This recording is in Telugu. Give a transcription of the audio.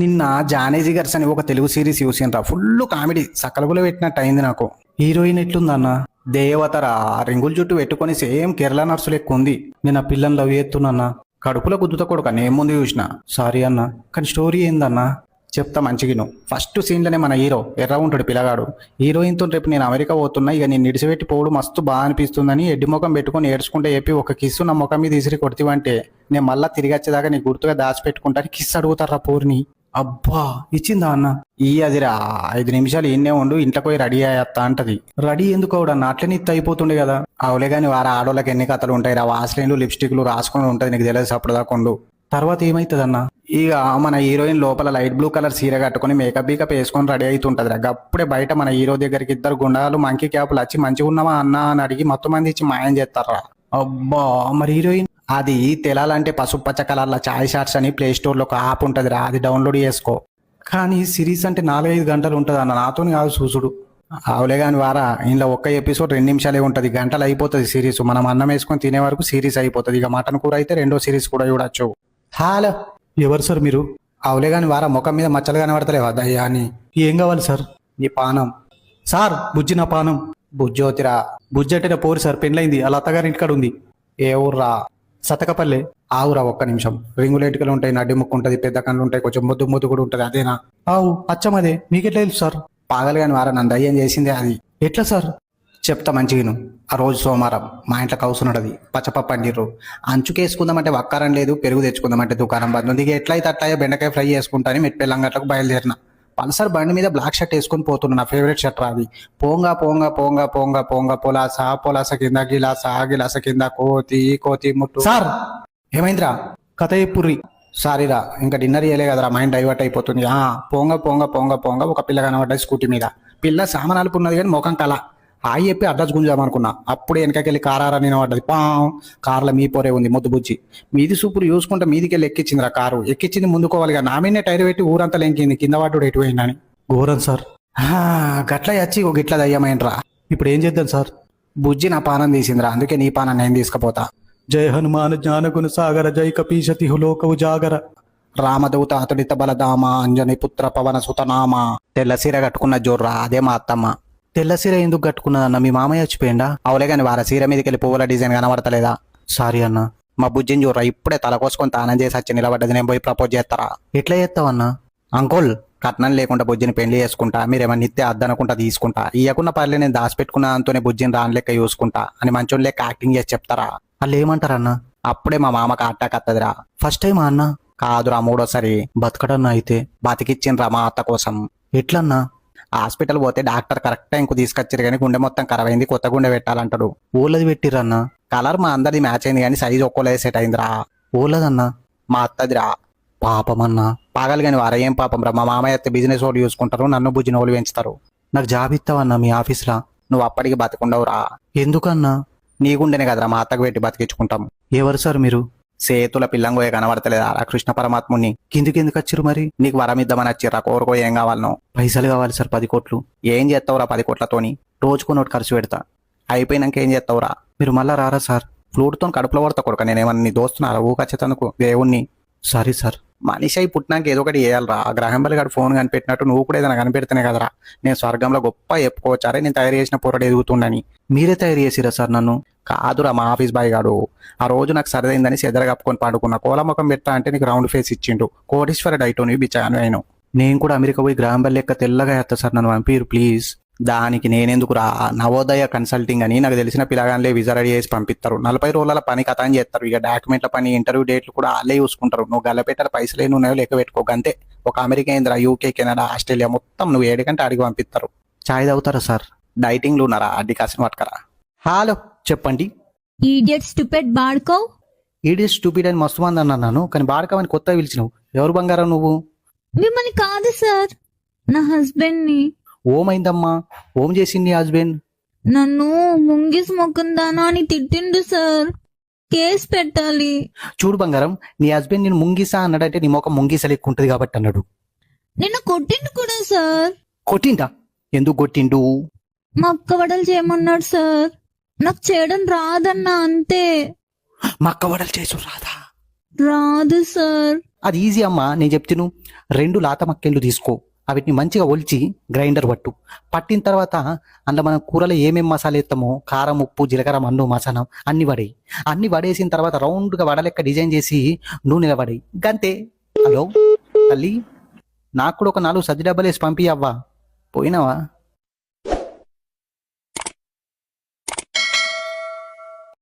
నిన్న జానేజీ గర్స్ అని ఒక తెలుగు సిరీస్ చూసిండ్రా, ఫుల్ కామెడీ సకలగులో పెట్టినట్టు అయింది నాకు. హీరోయిన్ ఎట్లుందన్న, దేవతరా, రింగుల జుట్టు పెట్టుకొని సేమ్ కేరళ నర్సు లెక్క ఉంది. నేను ఆ పిల్లని లవ్ చేస్తున్నా, కడుపులో గుద్దుత కొడుక నేను ముందు చూసిన. సారీ అన్న, కానీ స్టోరీ ఏందన్నా చెప్తా మంచిగిను. ఫస్ట్ సీన్లోనే మన హీరో ఎర్ర ఉంటాడు పిల్లగాడు. హీరోయిన్తో రేపు నేను అమెరికా పోతున్నా, ఇక నేను నిడిచిపెట్టి పోవడు మస్తు బాగా అనిపిస్తుందని ఎడ్డి ముఖం పెట్టుకుని ఏడ్చుకుంటే చెప్పి ఒక కిస్సు నా ముఖం మీద ఇసిరి కొడితివంటే నేను మళ్ళీ తిరిగి వచ్చేదాకా నీ గుర్తుగా దాచిపెట్టుకుంటాను కిస్ అడుగుతారా పోర్ని. అబ్బా ఇచ్చిందా అన్న, ఈ అదిరా 5 నిమిషాలు ఈయన్నే ఉండు, ఇంట్లోకి పోయి రెడీ అయ్యత్తా అంటది. రెడీ ఎందుకు అవడన్నా, అట్లనే ఇత్త అయిపోతుండే కదా. అవులే కానీ వార ఆడోళ్ళకి ఎన్ని కథలు ఉంటాయి రా, వాస్లైన్లు లిప్స్టిక్లు రాసుకుని ఉంటుంది, నీకు తెలియదు అప్పటిదాకా. తర్వాత ఏమైతుందన్న, ఇక మన హీరోయిన్ లోపల లైట్ బ్లూ కలర్ సీర కట్టుకుని మేకప్ బీకప్ వేసుకొని రెడీ అవుతుంటది రా. అప్పుడే బయట మన హీరో దగ్గరికి 2 గుండాలు మంకీ క్యాపులు వచ్చి మంచిగా ఉన్నావా అన్న అని అడిగి మొత్తం మంది ఇచ్చి మాయం చేస్తారా. అబ్బా మరి హీరోయిన్ అది తెలాలంటే పసుపు పచ్చ కలర్ల చాయ్ షార్ట్స్ అని ప్లే స్టోర్ లో ఒక యాప్ ఉంటది రా, అది డౌన్లోడ్ చేసుకో. కానీ సిరీస్ అంటే 4-5 గంటలు ఉంటది అన్న, నాతో కాదు చూసుడు. అవులే కాని వారా, ఇంట్లో ఒక్క ఎపిసోడ్ 2 నిమిషాలే ఉంటది, గంటలు అయిపోతుంది సిరీస్. మనం అన్నం వేసుకొని తినే వరకు సిరీస్ అయిపోతుంది. ఇక మటన్ కూర అయితే 2వ సిరీస్ కూడా చూడొచ్చు. హలో, ఎవరు సార్ మీరు? అవులే కాని వారా, ముఖం మీద మచ్చలు కనబడతలేవా దయ్యా అని. ఏం కావాలి సార్? నీ పానం సార్. బుజ్జి నా పానం. బుజ్జోతిరా, బుజ్జి అంటే నా పోరు సార్, పెళ్ళైంది, అలా అత్తగారి ఇంటికాడ ఉంది. ఏ ఊర్రా? సతకపల్లె. ఆవురా, ఒక్క నిమిషం. రింగులేటికలు ఉంటాయి, నడ్డి ముక్కు ఉంటుంది, పెద్ద కళ్ళు ఉంటాయి, కొంచెం ముద్దు ముద్దు కూడా ఉంటుంది, అదేనా? ఆవు అచ్చం అదే. మీకెట్లా తెలుసు సార్? పాగలు కాని వారా, నన్ను దయ్యం చేసిందే అది. ఎట్లా సార్? చెప్తా మంచిగాను. ఆ రోజు సోమవారం మా ఇంట్లో కౌసున్నది, పచ్చపప్పు అండిర్రు. అంచుకేసుకుందామంటే వక్కారం లేదు, పెరుగు తెచ్చుకుందామంటే దుకాణం బంద్ ఉంది. ఇక ఎట్లయితే అట్లా బెండకాయ ఫ్రై చేసుకుంటాను మెట్పెల్లంగట్లకు బయలుదేరిన. పల్సర్ బండి మీద బ్లాక్ షర్ట్ వేసుకొని పోతున్నా, నా ఫేవరెట్ షర్ట్ రాది. పోంగా పోంగా పోంగా పోంగా పోంగా పొలాస పొలాస కింద గిలాస గిలాస కింద కోతి కోతి ముట్టు. సార్ ఏమైందిరా? కథ చెప్పుర్రి. సారీరా, ఇంకా డిన్నర్ చేయలే కదరా, మైండ్ డైవర్ట్ అయిపోతుంది. పోంగా పోంగా పోంగా పోంగా ఒక పిల్ల కనబడ్డది స్కూటీ మీద. పిల్ల సామానాలు ఉన్నది కానీ ముఖం కళ. ఆయి చెప్పి అడ్రస్ గుంజామనుకున్నా, అప్పుడే వెనకకెళ్ళి కారారా నేను పడ్డది. కార్లో మీ పోరే ఉంది ముద్దు బుజ్జి. మీది సూపురు చూసుకుంటే మీదికెళ్ళి ఎక్కించిందిరా కారు. ఎక్కించింది ముందుకోవాలిగా, నా మీదనే టైర్ పెట్టి ఊరంతా లెంకింది, కింద వాడు ఎటు పోయిందని. ఘోరం సార్. గట్ల వచ్చి ఒక గిట్ల దయ్యమైనరా. ఇప్పుడు ఏం చేద్దాం సార్? బుజ్జి నా పానం తీసిందిరా, అందుకే నీ పానం నేను తీసుకుపోతా. జయ హనుమాన్ జ్ఞానగుణ సాగర, జై కపీశతి లోక ఉజాగర. రామదూత అతడిత బలదామ, అంజని పుత్ర పవన సుతనామ. తెల్ల సీర కట్టుకున్న జోర్రా, అదే మా అత్తమ్మ. తెల్ల సీర ఎందుకు కట్టుకున్నదన్న, మీ మామయ్య వచ్చిపోయిందా? అవులే కానీ వార సీర మీదకి వెళ్ళి పువ్వుల డిజైన్ కనబడతలేదా? సారీ అన్న. మా బుజ్జిని చూడరా, ఇప్పుడే తల కోసుకొని తానం చేసి వచ్చి నిలబడ్డది, నేను పోయి ప్రపోజ్ చేస్తారా? ఎట్లా చేస్తావన్నా? అంకుల్, కట్నం లేకుండా బుజ్జిని పెళ్లి చేసుకుంటా, మీరేమన్నా ఇస్తే అద్దనుకుంటా తీసుకుంటా, ఇయ్యకున్న పర్లే, నేను దాచిపెట్టుకున్న దాంతోనే బుజ్జిని రాని లెక్క చూసుకుంటా అని మంచోని లెక్క యాక్టింగ్ చేసి చెప్తారా? వాళ్ళు ఏమంటారన్నా? అప్పుడే మా మామకు అట్టాక్ వత్తదిరా. ఫస్ట్ టైం అన్నా? కాదురా, 3వసారి. బతకడన్నా అయితే? బతికిచ్చిండ్రా మా అత్త కోసం. ఎట్లన్నా? హాస్పిటల్ పోతే డాక్టర్ కరెక్ట్ టైంకు తీసుకొచ్చారు కానీ గుండె మొత్తం ఖరాబ్ అయింది, కొత్త గుండె పెట్టాలంటాడు. ఊళ్ళది పెట్టిరన్నా? కలర్ మా అందరిది మ్యాచ్ అయింది కానీ సైజ్ ఒక్కోలేదు సెట్ అయిందిరా. ఊళ్ళదన్నా? మా అత్తదిరా. పాపమన్నా. పాగలు కానీ వారా, ఏం పాపం రా, మా మామయ్య అయితే బిజినెస్ వాళ్ళు చూసుకుంటారు, నన్ను బుజ్జిన వాళ్ళు పెంచుతారు. నాకు జాబ్ ఇస్తావన్నా మీ ఆఫీస్లో? నువ్వు అప్పటికి బతికుండవురా. ఎందుకన్నా? నీ గుండెనే కదరా మా అత్తకు పెట్టి బతికించుకుంటాం. ఎవరు సార్ మీరు? సేతుల పిల్లంగోయ కనబడతలేదా కృష్ణ పరమాత్ముని? కిందికి ఎందుకు వచ్చిర్రు మరి? నీకు వరం ఇద్దామని వచ్చిర్రా, కోరుకో ఏం కావాలనో? పైసలు కావాలి సార్, 10 కోట్లు. ఏం చేస్తావురా 10 కోట్లతోని? రోజుకు నోటి ఖర్చు పెడతా. అయిపోయినాక ఏం చేస్తావురా? మీరు మళ్ళా రారా సార్? ఫ్లూట్తో కడుపులో పడతా కొడుక, నేనేమన్నా నీ దోస్తున్నారా ఊకచ్చేతనుకు దేవుణ్ణి? Sorry sir. మనిషి అయి పుట్టినాక ఏదో ఒకటి చేయాలరా. గ్రహంబలి గారు ఫోన్ కనిపెట్టినట్టు నువ్వు కూడా ఏదైనా కనిపెడితేనే కదరా నేను స్వర్గంలో గొప్ప చెప్పుకోవచ్చారే నేను తయారు చేసిన పొరడు ఎదుగుతుండని. మీరే తయారు చేసిరా సార్ నన్ను? కాదురా, మా ఆఫీస్ బాయ్ గాడు. ఆ రోజు నాకు సరదైందని సెదర కప్పుకొని పడుకున్నా, కోలముఖం పెట్టా అంటే నీకు రౌండ్ ఫేస్ ఇచ్చిండు. కోటీశ్వర డైటోని బిచ్చాను అయిను. నేను కూడా అమెరికా పోయి గ్రహంబలి లెక్క తెల్లగా వేస్తా సార్, నన్ను పంపిరు ప్లీజ్. దానికి నేనెందుకు రా, నవోదయ కన్సల్టింగ్ అని నాకు తెలిసిన పిల్లగానే విజా రెడీ చేసి పంపిస్తారు. 40 రోజుల పని కథ అని చేస్తారు. ఇక డాక్యుమెంట్ల పని, ఇంటర్వ్యూ డేట్లు కూడా వాళ్ళే చూసుకుంటారు. నువ్వు గల్లపెట్టాల పైసలే నువ్వు లెక్క పెట్టుకోక అంతే. ఒక America Indra, UK, Canada, Australia మొత్తం నువ్వు 7 గంటలు అడిగి పంపిస్తారు. చాయ్ తాగుతారా సార్? డైటింగ్లు ఉన్నారా? అడ్డి కాసిన పట్టుకరా. హలో చెప్పండి. ఈడియట్ స్టూపిడ్ బాడ్కో. ఈడియట్ స్టూపిడ్ అని మస్తు మంది అన్నాను, కానీ బాడకమని కొత్తగా పిలిచినావు. ఎవరు బంగారం నువ్వు? మిమ్మల్ని కాదు సార్, నా హస్బెండ్ ని. ఓమైందమ్మా? ఓం చేసింది నీ హస్బెండ్? నన్ను ముంగిస్ మొక్కందానా అని తిట్టిండు సార్, కేసు పెట్టాలి. చూడు బంగారం, నీ హస్బెండ్ నేను ముంగిసా అన్నాడంటే నీ మొక్క ముంగిస లెక్క ఉంటుంది కాబట్టి అన్నాడు. నిన్న కొట్టిండు కూడా సార్. కొట్టిండా? ఎందుకు కొట్టిండు? మా అక్క వడలు చేయమన్నాడు సార్, నాకు చేయడం రాదన్నా అంతే. మా అక్క వడలు చేసు రాదా? రాదు సార్. అది ఈజీ అమ్మా, నేను చెప్తాను. 2 లాత మక్కెళ్ళు తీసుకో, వీటిని మంచిగా ఒలిచి గ్రైండర్ పట్టు. పట్టిన తర్వాత అందులో మనం కూరలో ఏమేమి మసాలా వేస్తామో కారం, ఉప్పు, జీలకర్ర, మన్ను, మసాలా అన్ని పడేయి. అన్ని పడేసిన తర్వాత రౌండ్గా వడలెక్క డిజైన్ చేసి నూనెలో పడేయి. గంతే. హలో తల్లి, నాకు కూడా ఒక 4 సజ్జి డబ్బాలు వేసి పంపి అవ్వా. పోయినావా?